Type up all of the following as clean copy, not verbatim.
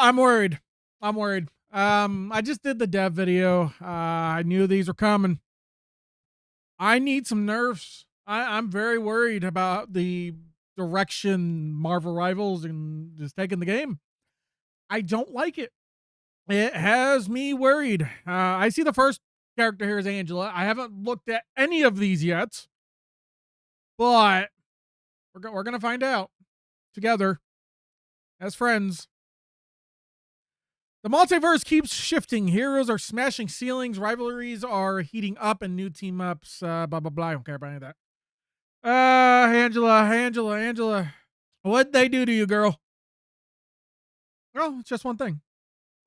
I'm worried. I'm worried. I just did the dev video. I knew these were coming. I need some nerfs. I'm very worried about the direction Marvel Rivals and is taking the game. I don't like it. It has me worried. I see the first character here is Angela. I haven't looked at any of these yet, but we're gonna find out together as friends. The multiverse keeps shifting. Heroes are smashing ceilings. Rivalries are heating up, and new team ups. Blah blah blah. I don't care about any of that. Angela. What'd they do to you, girl? Oh, it's just one thing.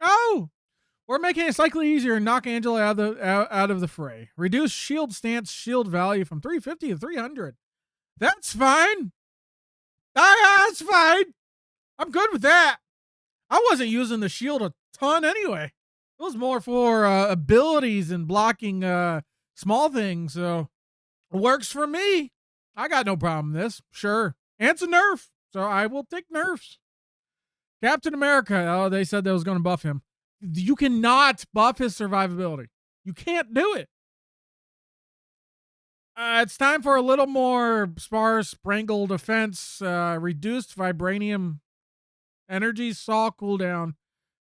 Oh, we're making it slightly easier and knock Angela out of the fray. Reduce shield stance shield value from 350 to 300. That's fine. That's fine. I'm good with that. I wasn't using the shield a ton anyway. It was more for abilities and blocking small things. So it works for me. I got no problem with this. Sure. And it's a nerf. So I will take nerfs. Captain America. Oh, they said they was going to buff him. You cannot buff his survivability. You can't do it. It's time for a little more sparse Sprangle defense. Reduced vibranium energy saw cooldown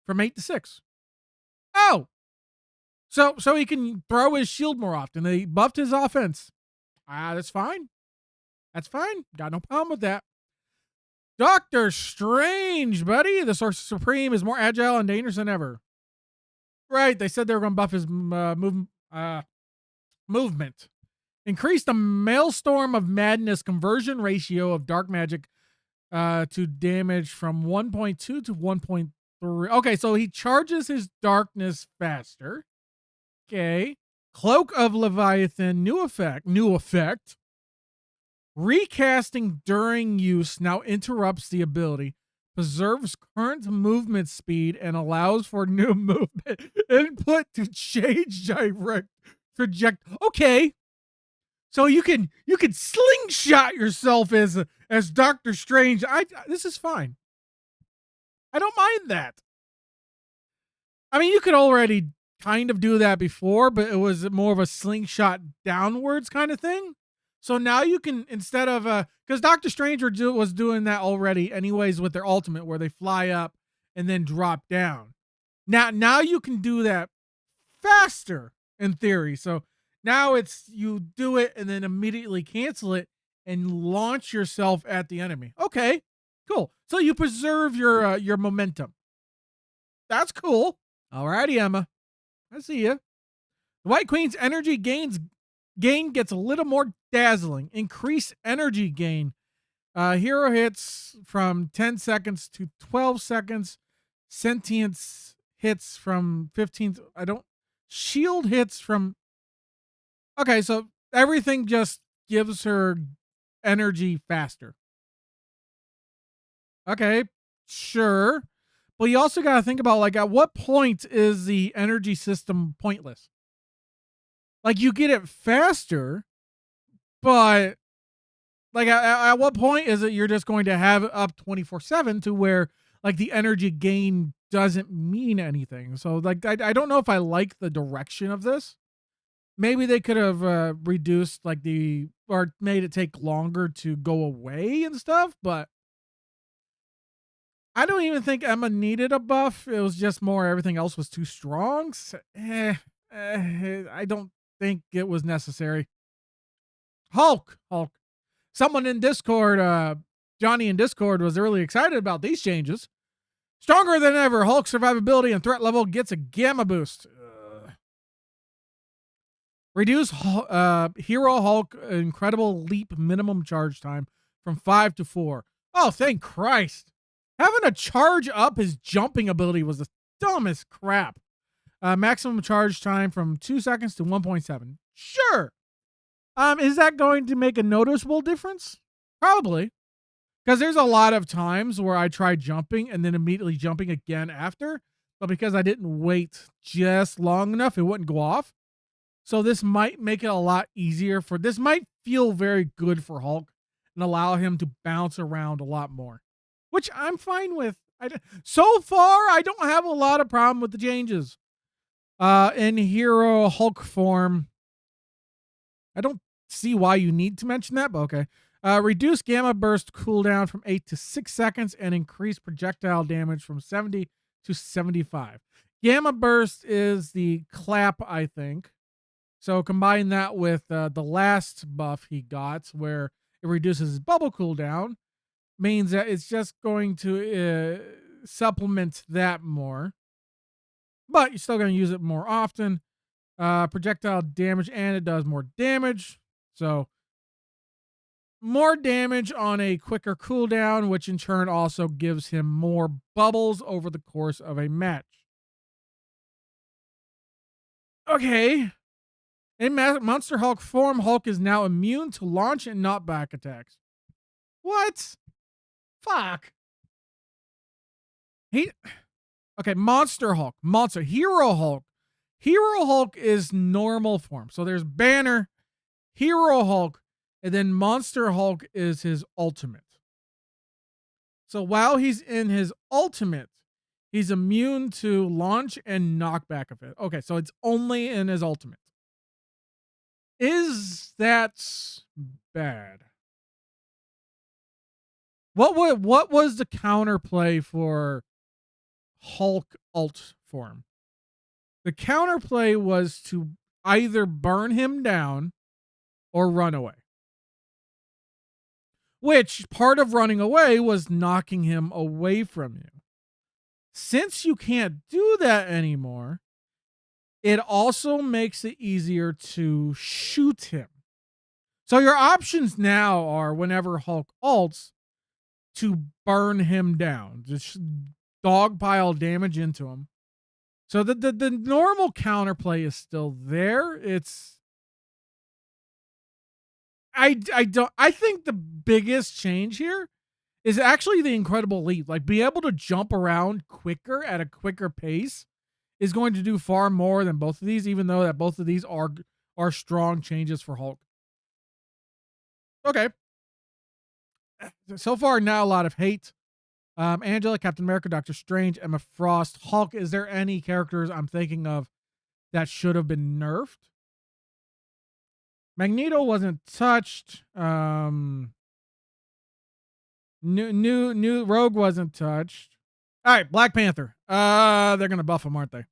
from 8 to 6. Oh, so he can throw his shield more often. They buffed his offense. That's fine. That's fine. Got no problem with that. Doctor Strange, buddy. The Sorcerer Supreme is more agile and dangerous than ever. Right. They said they were going to buff his movement. Increase the Maelstrom of Madness conversion ratio of dark magic to damage from 1.2 to 1.3. Okay, so he charges his darkness faster. Okay. Cloak of Leviathan, new effect. Recasting during use now interrupts the ability, preserves current movement speed, and allows for new movement input to change direct trajectory. Okay. So you can slingshot yourself as Doctor Strange. This is fine. I don't mind that. I mean, you could already kind of do that before, but it was more of a slingshot downwards kind of thing. So now you can, instead of because Doctor Strange was doing that already anyways with their ultimate where they fly up and then drop down. Now you can do that faster in theory. So now it's you do it and then immediately cancel it and launch yourself at the enemy. Okay, cool. So you preserve your momentum. That's cool. Alrighty, Emma. I see you. The White Queen's energy gain gets a little more dazzling. Increase energy gain. Hero hits from 10 seconds to 12 seconds. Sentience hits from 15. Shield hits from. Okay, so everything just gives her energy faster. Okay, sure. But you also got to think about, like, at what point is the energy system pointless? Like, you get it faster, but like at what point is it you're just going to have it up 24/7 to where like the energy gain doesn't mean anything? So like I don't know if I like the direction of this. Maybe they could have reduced like or made it take longer to go away and stuff, but I don't even think Emma needed a buff. It was just more everything else was too strong. So, I don't think it was necessary. Hulk. Someone in Discord, Johnny in Discord, was really excited about these changes. Stronger than ever, Hulk survivability and threat level gets a gamma boost. Reduce Hero Hulk incredible leap minimum charge time from 5 to 4. Oh, thank Christ. Having to charge up his jumping ability was the dumbest crap. Maximum charge time from 2 seconds to 1.7. Sure. Is that going to make a noticeable difference? Probably. Because there's a lot of times where I try jumping and then immediately jumping again after. But because I didn't wait just long enough, it wouldn't go off. So this might make it a lot easier this might feel very good for Hulk and allow him to bounce around a lot more, which I'm fine with. So far, I don't have a lot of problem with the changes. In Hero Hulk form, I don't see why you need to mention that, but okay. Reduce gamma burst cooldown from 8 to 6 seconds and increase projectile damage from 70 to 75. Gamma burst is the clap, I think. So combine that with the last buff he got, where it reduces his bubble cooldown, means that it's just going to supplement that more. But you're still going to use it more often. Projectile damage, and it does more damage. So more damage on a quicker cooldown, which in turn also gives him more bubbles over the course of a match. Okay. In Monster Hulk form, Hulk is now immune to launch and knockback attacks. What? Fuck. He. Okay, Monster Hulk. Hero Hulk. Hero Hulk is normal form. So there's Banner, Hero Hulk, and then Monster Hulk is his ultimate. So while he's in his ultimate, he's immune to launch and knockback of it. Okay, so it's only in his ultimate. Is that bad? What was the counterplay for Hulk alt form? The counterplay was to either burn him down or run away. Which part of running away was knocking him away from you. Since you can't do that anymore, it also makes it easier to shoot him. So your options now are, whenever Hulk ults, to burn him down, just dogpile damage into him. So the normal counterplay is still there. I think the biggest change here is actually the Incredible Leap. Like, be able to jump around quicker at a quicker pace is going to do far more than both of these, even though that both of these are strong changes for Hulk. Okay. So far, not a lot of hate. Angela, Captain America, Doctor Strange, Emma Frost, Hulk. Is there any characters I'm thinking of that should have been nerfed? Magneto wasn't touched. New Rogue wasn't touched. All right, Black Panther. They're gonna buff him, aren't they?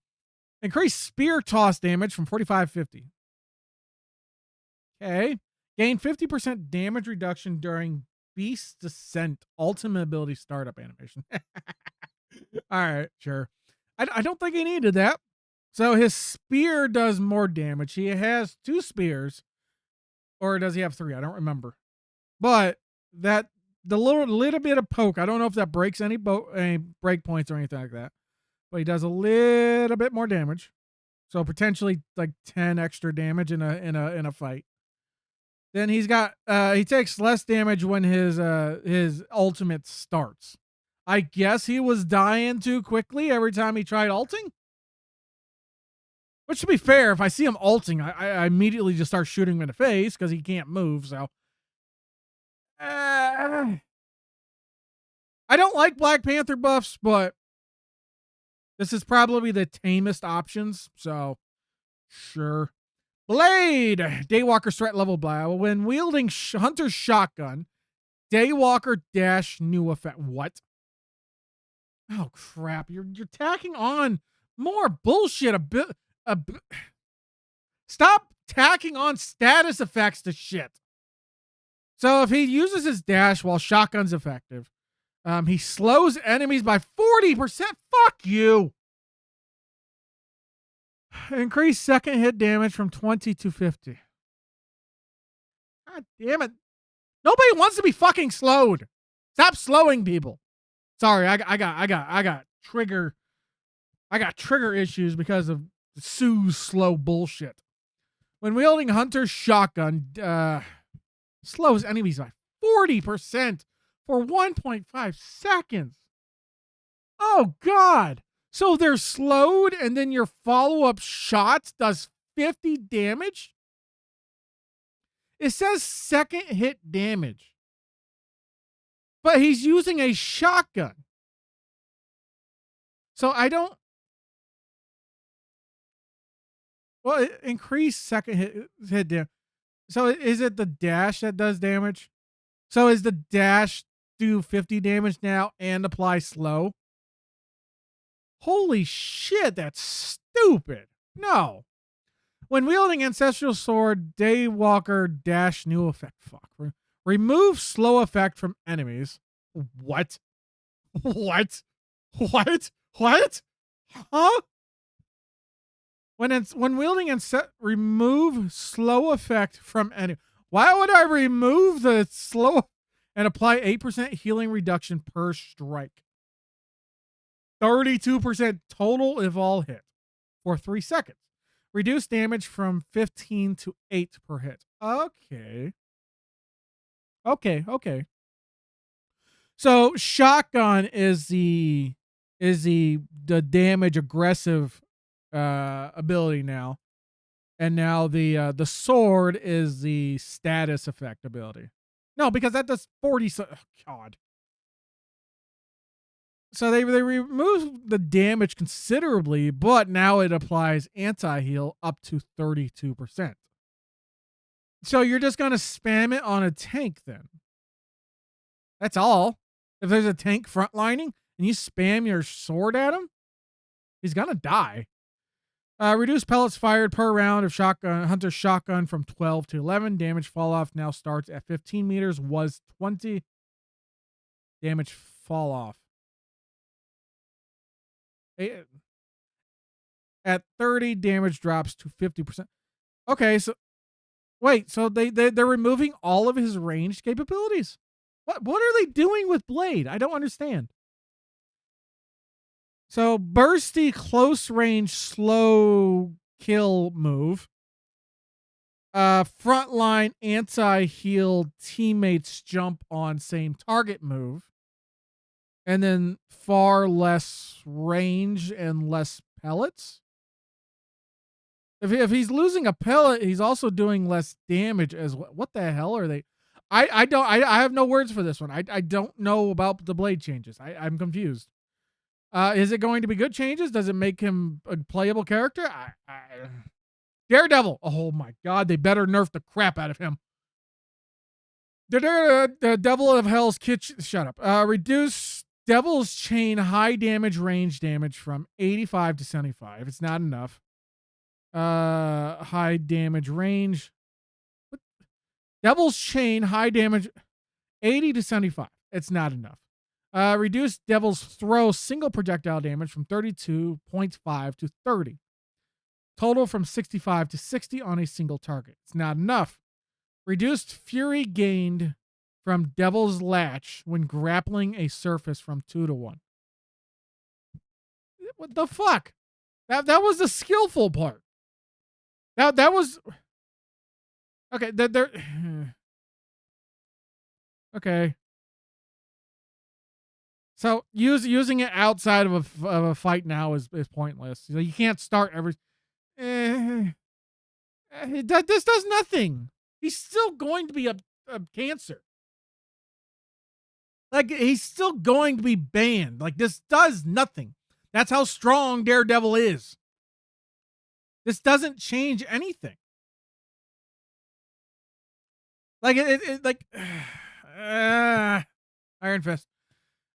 Increase spear toss damage from 45 to 50. Okay. Gain 50% damage reduction during Beast Descent ultimate ability startup animation. All right, sure. I don't think he needed that. So his spear does more damage. He has 2 spears, or does he have 3? I don't remember. But that the little bit of poke, I don't know if that breaks any break points or anything like that. But he does a little bit more damage. So potentially like 10 extra damage in a fight. Then he takes less damage when his ultimate starts. I guess he was dying too quickly every time he tried ulting. Which, to be fair, if I see him ulting, I immediately just start shooting him in the face because he can't move. So I don't like Black Panther buffs, but this is probably the tamest options. So sure. Blade! Daywalker threat level blah. When wielding Hunter's shotgun, Daywalker dash new effect. What? Oh crap! You're tacking on more bullshit. Stop tacking on status effects to shit. So if he uses his dash while shotgun's effective, he slows enemies by 40%. Fuck you. Increase second hit damage from 20 to 50. God damn it. Nobody wants to be fucking slowed. Stop slowing people. Sorry, I got trigger issues because of Sue's slow bullshit. When wielding Hunter's shotgun, slows enemies by 40% for 1.5 seconds. Oh god. So they're slowed and then your follow-up shot does 50 damage? It says second hit damage. But he's using a shotgun. So I don't. Well, increase second hit damage. So is it the dash that does damage? So is the dash do 50 damage now and apply slow? Holy shit, that's stupid. No. When wielding Ancestral Sword, Daywalker dash new effect. Fuck. Remove slow effect from enemies. What? What? What? What? Huh? When wielding and remove slow effect from enemy. Why would I remove the slow and apply 8% healing reduction per strike? 32% total if all hit for 3 seconds. Reduce damage from 15 to 8 per hit. Okay. Okay. So shotgun is the damage aggressive ability now. And now the sword is the status effect ability. No, because that does 40 God. So they removed the damage considerably, but now it applies anti-heal up to 32%. So you're just going to spam it on a tank then. That's all. If there's a tank frontlining and you spam your sword at him, he's going to die. Reduce pellets fired per round of Hunter's shotgun from 12 to 11. Damage fall off now starts at 15 meters, was 20. Damage fall off. At 30, damage drops to 50%. Okay, so wait, so they're removing all of his ranged capabilities? What are they doing with Blade? I don't understand. So bursty close range slow kill move. Frontline anti-heal teammates jump on same target move. And then far less range and less pellets. If he's losing a pellet, he's also doing less damage as well. What the hell are they? I have no words for this one. I don't know about the blade changes. I'm confused. Is it going to be good changes? Does it make him a playable character? Daredevil. Oh my god, they better nerf the crap out of him. The Devil of Hell's Kitchen. Shut up. Reduce Devil's Chain high damage range damage from 85 to 75. It's not enough. High damage range. What? Devil's Chain high damage 80 to 75. It's not enough. Reduce Devil's Throw single projectile damage from 32.5 to 30. Total from 65 to 60 on a single target. It's not enough. Reduced Fury gained from Devil's Latch when grappling a surface from 2 to 1. What the fuck? That was the skillful part. That was okay. They're okay. So using it outside of a fight now is pointless. You can't start every. This does nothing. He's still going to be a cancer. Like he's still going to be banned. Like this does nothing. That's how strong Daredevil is. This doesn't change anything. Like it like Iron Fist.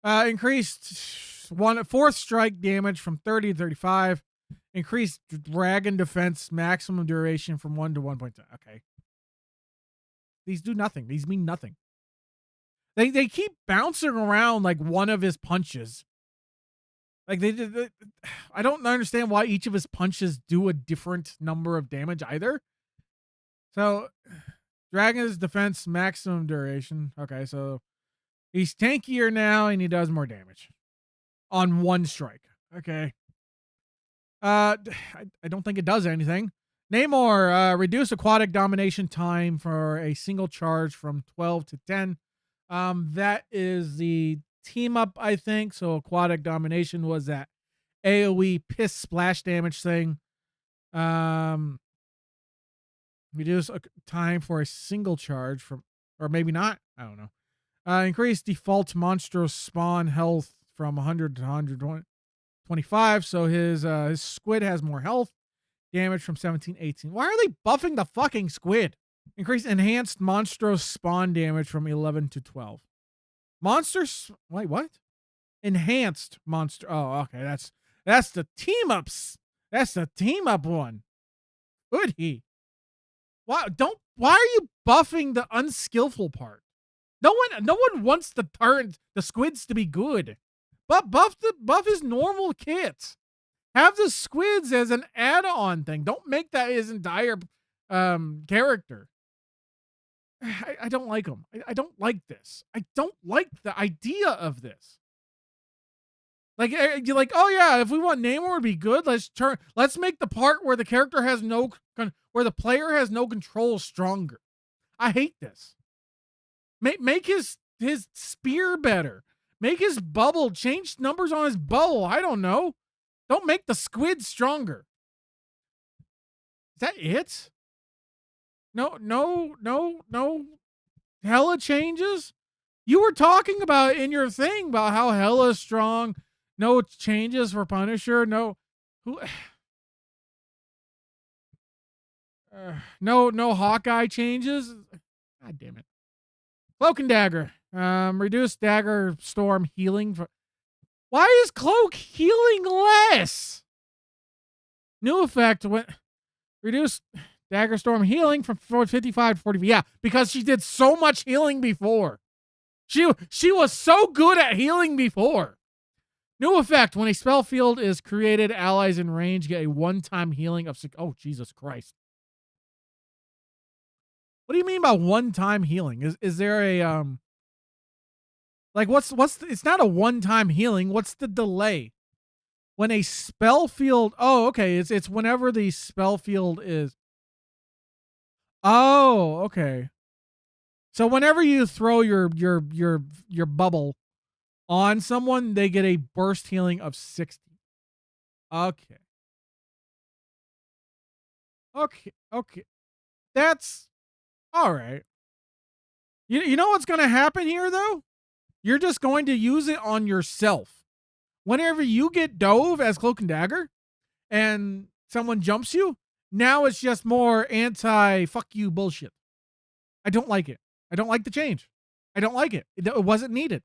Increased fourth strike damage from 30 to 35. Increased dragon defense maximum duration from 1 to 1.2. Okay. These do nothing. These mean nothing. They keep bouncing around like one of his punches. Like they I don't understand why each of his punches do a different number of damage either. So Dragon's defense maximum duration. Okay, so he's tankier now and he does more damage on one strike. Okay. I don't think it does anything. Namor, reduce aquatic domination time for a single charge from 12 to 10. That is the team up, I think. So aquatic domination was that AoE piss splash damage thing. Reduce time for a single charge from, or maybe not. I don't know. Increase default monstrous spawn health from 100 to 120 25, so his squid has more health. Damage from 17, 18. Why are they buffing the fucking squid? Increase enhanced monstro spawn damage from 11 to 12. Monsters. Wait, what? Enhanced monster. Oh, okay. That's the team ups. That's the team up one. Could he? Why are you buffing the unskillful part? No one wants the squids to be good. But buff his normal kit. Have the squids as an add-on thing. Don't make that his entire character. I don't like them. I don't like this. I don't like the idea of this. Like you're like, oh yeah, if we want Namor to be good, let's make the part where the character has where the player has no control stronger. I hate this. Make his spear better. Make his bubble, change numbers on his bubble. I don't know. Don't make the squid stronger. Is that it? No. Hela changes? You were talking about in your thing about how Hela's strong. No changes for Punisher. No. Who? No Hawkeye changes. God damn it. Cloak and Dagger. Reduce Dagger Storm healing. Why is Cloak healing less? New effect. Reduce Dagger Storm healing from 55 to 40. Yeah, because she did so much healing before. She was so good at healing before. New effect. When a spell field is created, allies in range get a one-time healing of... Oh, Jesus Christ. What do you mean by one-time healing? Is there a... Like, it's not a one-time healing. What's the delay? When a spell field... Oh, okay. It's whenever the spell field is... Oh, okay. So whenever you throw your bubble on someone, they get a burst healing of 60. Okay. Okay. That's all right. You know what's going to happen here though? You're just going to use it on yourself. Whenever you get dove as Cloak and Dagger and someone jumps you, now it's just more anti fuck you bullshit. I don't like it. I don't like the change. I don't like it. It wasn't needed.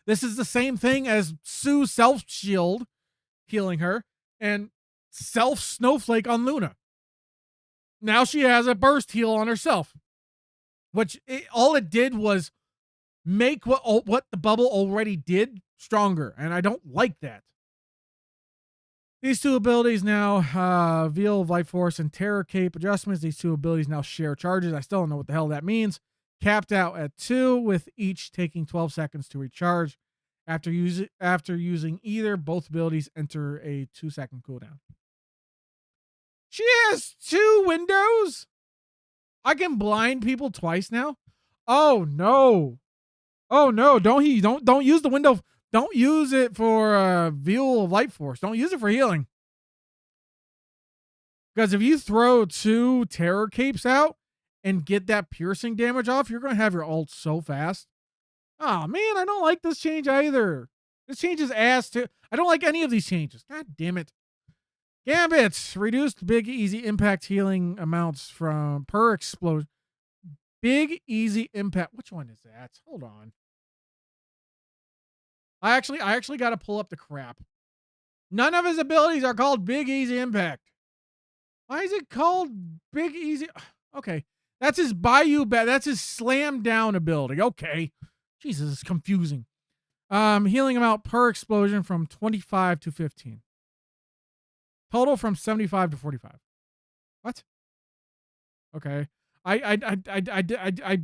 This is the same thing as Sue self shield healing her and self snowflake on Luna. Now she has a burst heal on herself, which all it did was make what the bubble already did stronger, and I don't like that. These two abilities now, Veil of Light Force and Terror Cape adjustments. These two abilities now share charges. I still don't know what the hell that means. Capped out at 2, with each taking 12 seconds to recharge. After using either, both abilities enter a 2-second cooldown. She has 2 windows. I can blind people twice now. Oh no! Oh no! Don't use the window. Don't use it for Veil of Light Force. Don't use it for healing. Because if you throw 2 Terror Capes out and get that piercing damage off, you're going to have your ult so fast. Oh, man, I don't like this change either. This change is ass too. I don't like any of these changes. God damn it. Gambit. Reduced big easy impact healing amounts from per explosion. Big easy impact. Which one is that? Hold on. I actually got to pull up the crap. None of his abilities are called Big Easy Impact. Why is it called Big Easy? Okay. That's his Bayou. That's his slam down ability. Okay. Jesus, it's confusing. Healing amount per explosion from 25 to 15. Total from 75 to 45. What? Okay. I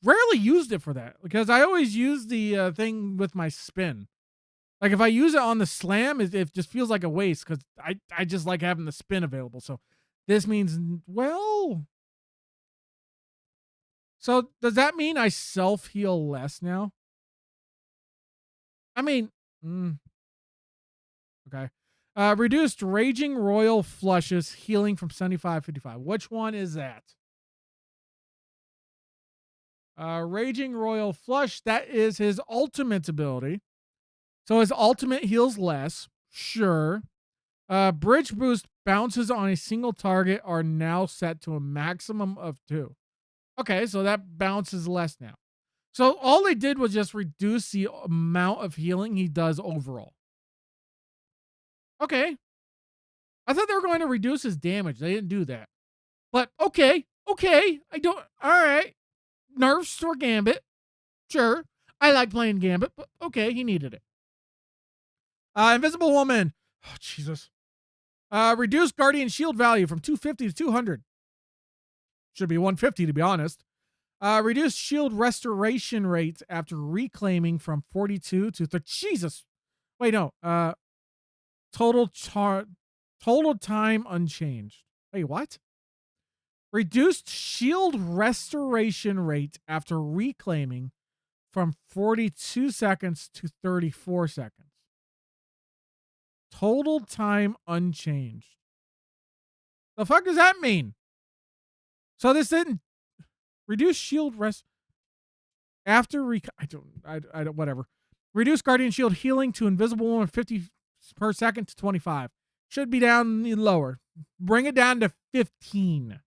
rarely used it for that because I always use the thing with my spin. Like if I use it on the slam, it just feels like a waste because I just like having the spin available. So this means, well, so does that mean I self heal less now? I mean, okay. Reduced Raging Royal Flushes healing from 75 to 55. Which one is that? Raging Royal Flush, that is his ultimate ability. So his ultimate heals less. Sure. Bridge boost bounces on a single target are now set to a maximum of 2. Okay, so that bounces less now. So all they did was just reduce the amount of healing he does overall. Okay. I thought they were going to reduce his damage. They didn't do that. But okay. Okay. I don't. All right. Nerfs for Gambit. Sure. I like playing Gambit, but okay. He needed it. Invisible Woman. Oh, Jesus. Reduced Guardian Shield value from 250 to 200. Should be 150 to be honest. Reduced shield restoration rates after reclaiming from 42 to Jesus. Wait, no. Total time unchanged. Wait, what? Reduced shield restoration rate after reclaiming from 42 seconds to 34 seconds. Total time unchanged. The fuck does that mean? So this didn't reduce shield rest after I don't whatever. Reduce Guardian Shield healing to Invisible Woman 50 per second to 25. Should be down lower. Bring it down to 15.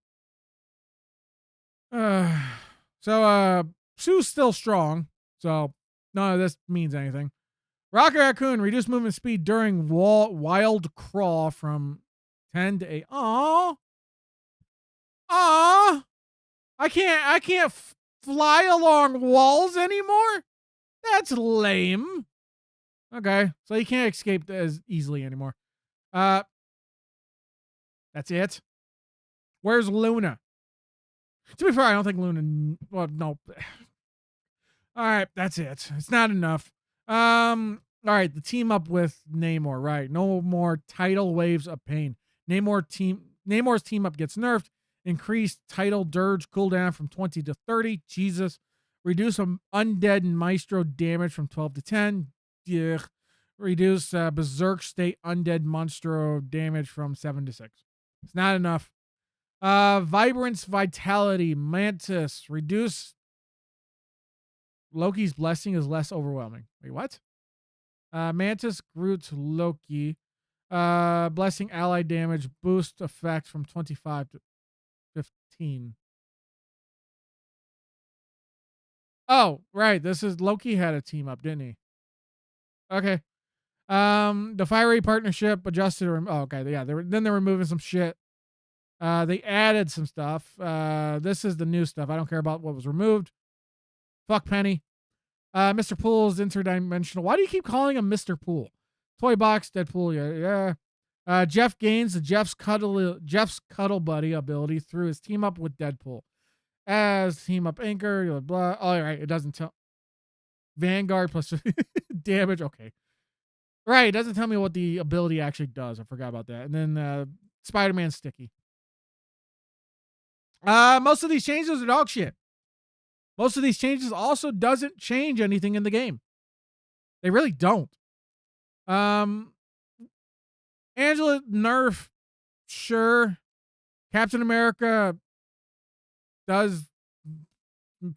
Sue's still strong, so none of this means anything. Rocket Raccoon, reduce movement speed during wild crawl from 10 to 8. Aww. I can't fly along walls anymore? That's lame. Okay, so you can't escape as easily anymore. That's it. Where's Luna? To be fair, I don't think Luna. Well, no. All right, that's it. It's not enough. All right, the team up with Namor. Right, no more tidal waves of pain. Namor's team up gets nerfed. Increased tidal dirge cooldown from 20 to 30. Jesus. Reduce undead and maestro damage from 12 to 10. Yeah. Reduce berserk state undead monstro damage from 7 to 6. It's not enough. Vibrance vitality Mantis. Reduce Loki's blessing is less overwhelming. Wait, what? Mantis Groot Loki. Blessing ally damage boost effect from 25 to 15. Oh, right. This is Loki had a team up, didn't he? Okay. The Fiery Partnership adjusted. Okay, yeah. Then they're removing some shit. They added some stuff. This is the new stuff. I don't care about what was removed. Fuck Penny. Mr. Pool is interdimensional. Why do you keep calling him Mr. Pool? Toy Box, Deadpool, yeah. Jeff gains the Jeff's Cuddle Buddy ability through his team up with Deadpool. As team up anchor, blah, blah. All right, it doesn't tell. Vanguard plus damage. Okay. Right, it doesn't tell me what the ability actually does. I forgot about that. And then Spider-Man Sticky. Most of these changes are dog shit. Most of these changes also doesn't change anything in the game. They really don't. Angela nerf, sure. Captain America does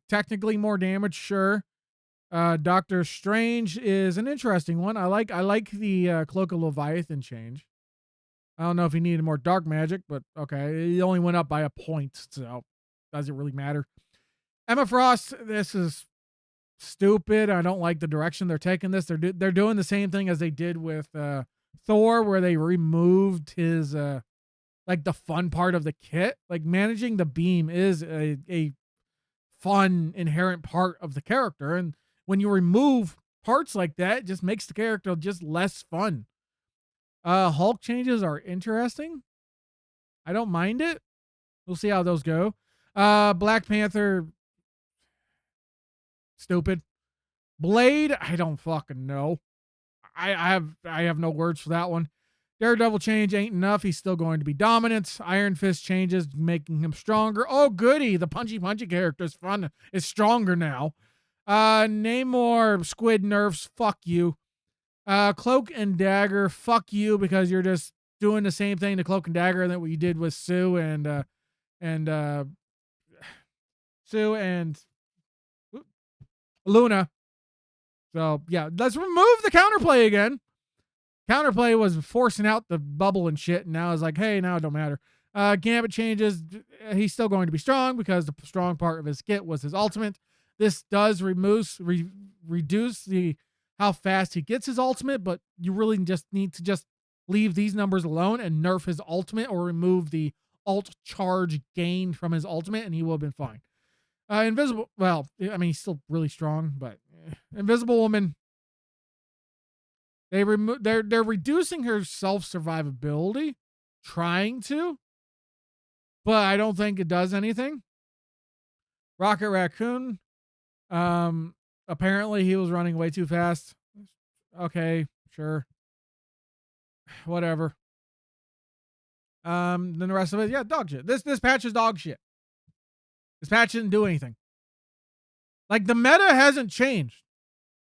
technically more damage, sure. Doctor Strange is an interesting one. I like the Cloak of Leviathan change. I don't know if he needed more dark magic, but okay. He only went up by a point, so doesn't really matter. Emma Frost, this is stupid. I don't like the direction they're taking this. They're doing the same thing as they did with Thor, where they removed his like the fun part of the kit. Like managing the beam is a fun inherent part of the character, and when you remove parts like that, it just makes the character just less fun. Hulk changes are interesting. I don't mind it. We'll see how those go. Black Panther, stupid. Blade, I don't fucking know. I have no words for that one. Daredevil change ain't enough. He's still going to be dominant. Iron Fist changes, making him stronger. Oh, goody. The punchy character is fun. Is stronger now. Namor squid nerfs. Fuck you. Cloak and Dagger. Fuck you, because you're just doing the same thing to Cloak and Dagger that what you did with Sue and Luna. So yeah, let's remove the counterplay again. Counterplay was forcing out the bubble and shit, and now it's like, hey, now it don't matter. Gambit changes. He's still going to be strong because the strong part of his kit was his ultimate. This does reduce the how fast he gets his ultimate, but you really just need to just leave these numbers alone and nerf his ultimate or remove the alt charge gained from his ultimate, and he will have been fine. Invisible. Well, I mean, he's still really strong, but Invisible Woman. They're reducing her self survivability, trying to, but I don't think it does anything. Rocket Raccoon. Apparently he was running way too fast. Okay, sure. Whatever. Then the rest of it, yeah, dog shit. This patch is dog shit. This patch didn't do anything. Like the meta hasn't changed.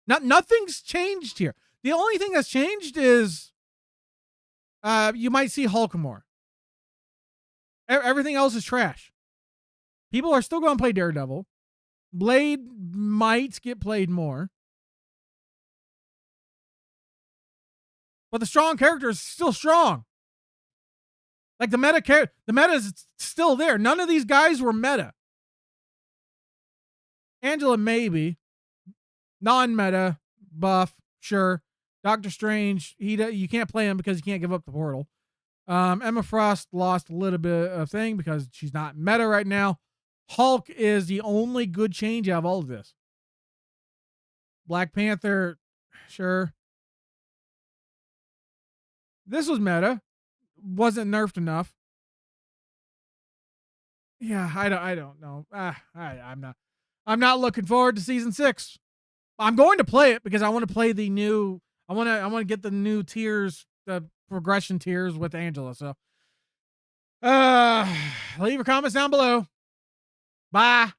Nothing's changed here. The only thing that's changed is you might see Hulk more. Everything else is trash. People are still going to play Daredevil. Blade might get played more. But the strong character is still strong. Like the meta is still there. None of these guys were meta. Angela maybe. Non-meta. Buff. Sure. Doctor Strange, you can't play him because you can't give up the portal. Emma Frost lost a little bit of thing because she's not meta right now. Hulk is the only good change out of all of this. Black Panther, sure. This was meta. Wasn't nerfed enough. Yeah, I don't know. I'm not looking forward to season 6. I'm going to play it because I want to play the new. I want to get the new tiers, the progression tiers with Angela. So, leave your comments down below. Bye.